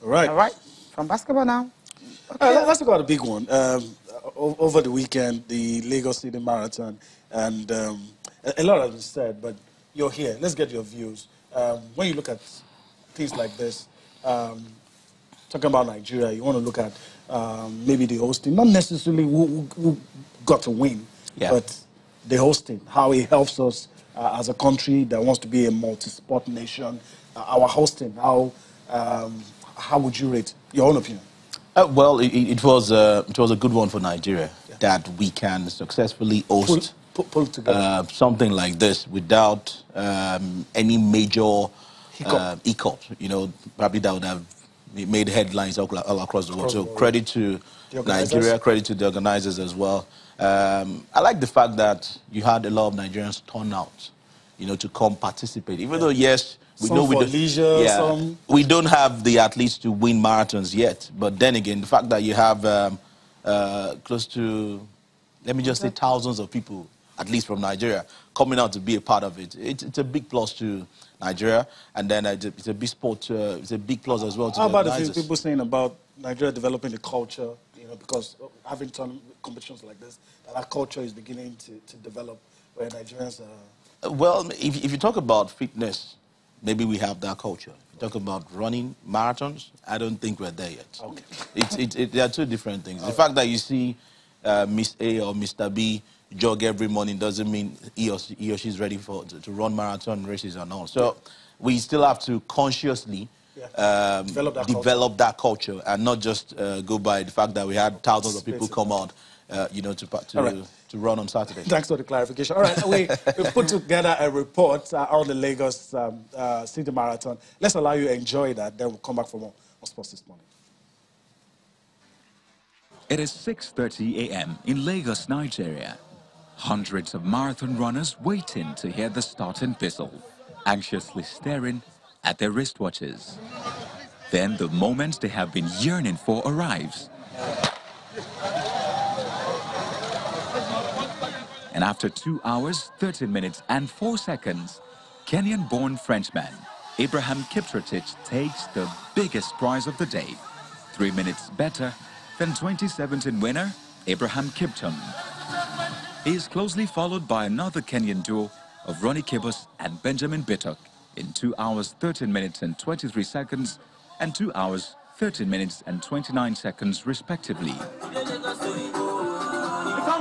Right. All right. From basketball now. Let's talk about a big one. Over the weekend, the Lagos City Marathon, and a lot has been said, but you're here. Let's get your views. When you look at things like this, talking about Nigeria, you want to look at maybe the hosting, not necessarily who got to win, Yeah. but the hosting, how it helps us as a country that wants to be a multi-sport nation. Our hosting, how would you rate your own opinion? Well, it was a good one for Nigeria that we can successfully host Pull it together. something like this without any major hiccup. Probably that would have made headlines all across the world. So credit to Nigeria, credit to the organizers as well. I like the fact that you had a lot of Nigerians turn out, to come participate. Even though, yes, we know we don't have the athletes to win marathons yet. But then again, the fact that you have close to, let me just say, thousands of people, at least from Nigeria, coming out to be a part of it, it's a big plus to Nigeria. And then it's a big sport. It's a big plus as well to How the about organizers. the things people saying about Nigeria developing the culture, because having competitions like this, that culture is beginning to develop where Nigerians are... Well, if you talk about fitness, maybe we have that culture. If you talk about running marathons, I don't think we're there yet. Okay. They are two different things. The fact that you see Miss A or Mr. B jog every morning doesn't mean he or she is ready to run marathon races and all. So we still have to consciously develop that culture and not just go by the fact that we had thousands of people come out, to run on Saturday. Thanks for the clarification. All right, we put together a report on the Lagos City Marathon. Let's allow you to enjoy that. Then we'll come back for more on Sports this morning. It is 6:30 a.m. in Lagos, Nigeria. Hundreds of marathon runners waiting to hear the starting whistle, anxiously staring at their wristwatches. Then the moment they have been yearning for arrives. And after 2 hours, 13 minutes and 4 seconds, Kenyan-born Frenchman Abraham Kiptratich takes the biggest prize of the day, 3 minutes better than 2017 winner Abraham Kiptum. He is closely followed by another Kenyan duo of Ronnie Kibos and Benjamin Bittok in 2 hours, 13 minutes and 23 seconds and 2 hours, 13 minutes and 29 seconds respectively. Becomes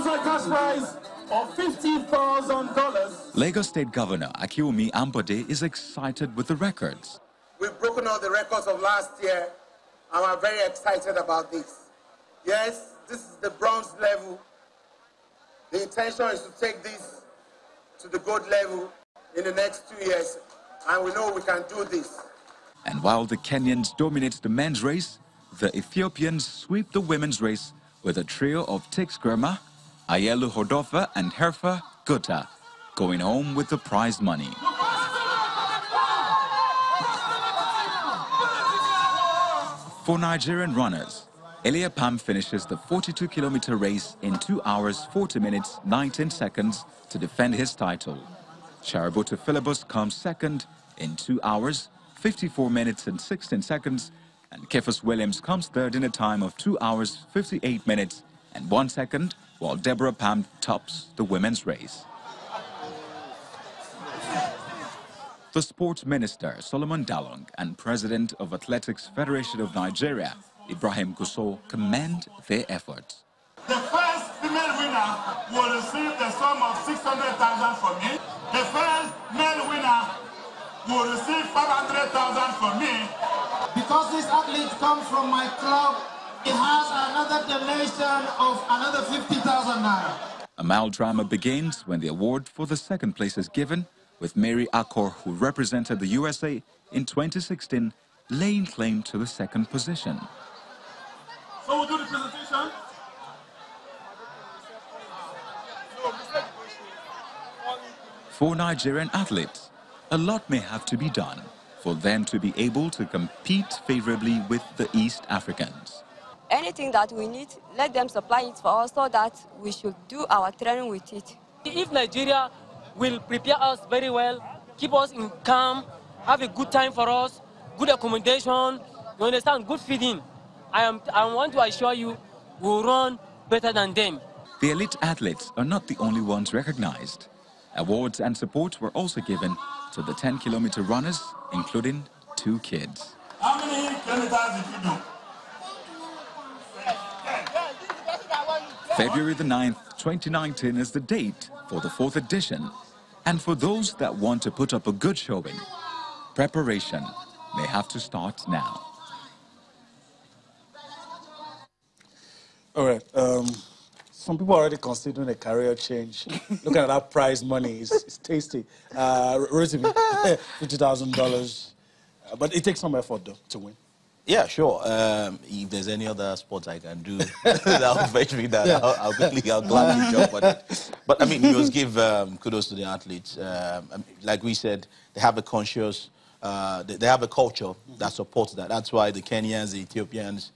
a cash prize of $50,000. Lagos State Governor Akiwumi Ambode is excited with the records. We've broken all the records of last year, and we're very excited about this. Yes, this is the bronze level. The intention is to take this to the gold level in the next 2 years, and we know we can do this. And while the Kenyans dominate the men's race, the Ethiopians sweep the women's race with a trio of Tix Grima, Ayelu Hodofa and Herfa Gutta going home with the prize money. For Nigerian runners, Elia Pam finishes the 42-kilometer race in 2 hours, 40 minutes, 19 seconds to defend his title. Shaributu Philibus comes second in 2 hours, 54 minutes and 16 seconds, and Kefus Williams comes third in a time of 2 hours, 58 minutes and 1 second, while Deborah Pam tops the women's race. The sports minister, Solomon Dalong, and president of Athletics Federation of Nigeria, Ibrahim Gusau, commend their efforts. The first female winner will receive the sum of $600,000 from me. The first male winner will receive $500,000 from me. Because this athlete comes from my club, it has another donation of another 50,000 naira. A melodrama begins when the award for the second place is given, with Mary Akor, who represented the USA in 2016, laying claim to the second position. So we'll do the presentation. For Nigerian athletes, a lot may have to be done for them to be able to compete favorably with the East Africans. Anything that we need, let them supply it for us so that we should do our training with it. If Nigeria will prepare us very well, keep us in calm, have a good time for us, good accommodation, You understand? Good feeding. I want to assure you, we'll run better than them. The elite athletes are not the only ones recognized. Awards and support were also given to the 10-kilometer runners, including 2 kids. How many kilometers did you do? February the 9th, 2019 is the date for the 4th edition. And for those that want to put up a good showing, preparation may have to start now. All right. Some people are already considering a career change. Looking at that prize money, it's tasty. Rotimi, $50,000. But it takes some effort, though, to win. Yeah, sure. If there's any other sports I can do, that would fetch me that. Yeah. I'll gladly jump on it. But I mean, you must give kudos to the athletes. Like we said, they have a conscious, they have a culture that supports that. That's why the Kenyans, the Ethiopians,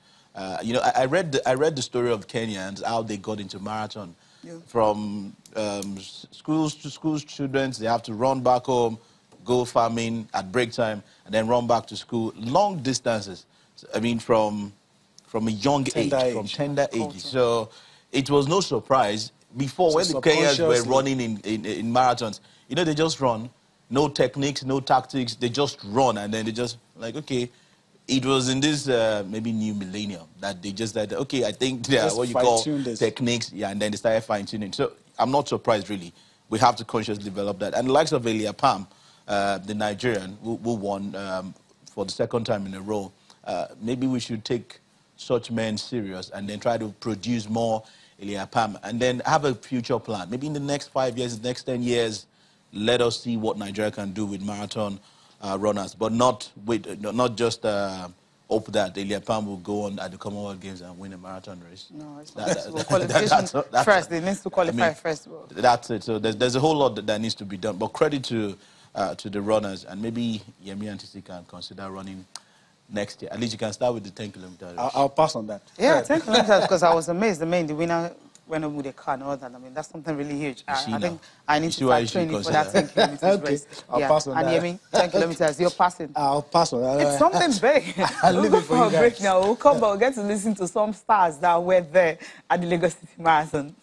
you know, I read the story of Kenyans, how they got into marathon. Yeah. From schools to schools, students, they have to run back home, go farming at break time, and then run back to school. Long distances. I mean, from a young age, from tender age. So it was no surprise before, when the Kenyans were running in marathons. You know, they just run, no techniques, no tactics. They just run, and then they just like, okay. It was in this maybe new millennium that they just said, okay, I think they are what you call techniques, yeah, and then they started fine-tuning. So I'm not surprised, really. We have to consciously develop that. And the likes of Elia Pam, the Nigerian, who won for the 2nd time in a row, maybe we should take such men serious and then try to produce more Elia Pam and then have a future plan. Maybe in the next 5 years, the next 10 years, let us see what Nigeria can do with marathon runners, but not just hope that Elia Pam will go on at the Commonwealth Games and win a marathon race. No, it's not. Qualification first. They need to qualify first. That's it. So there's a whole lot that needs to be done. But credit to the runners, and maybe Yemi and TC can consider running next year. At least you can start with the 10-kilometer race. I'll pass on that. Yeah, 10 kilometers, because I was amazed. The winner went up with a car and all that. I mean, that's something really huge. I think I need to start training for that 10 kilometers okay. race. I'll pass on that. And Yemi, 10 kilometers, you're passing. I'll pass on that. It's something big. I'll leave it for you guys. Break now. We'll come back. We'll get to listen to some stars that were there at the Lagos City Marathon.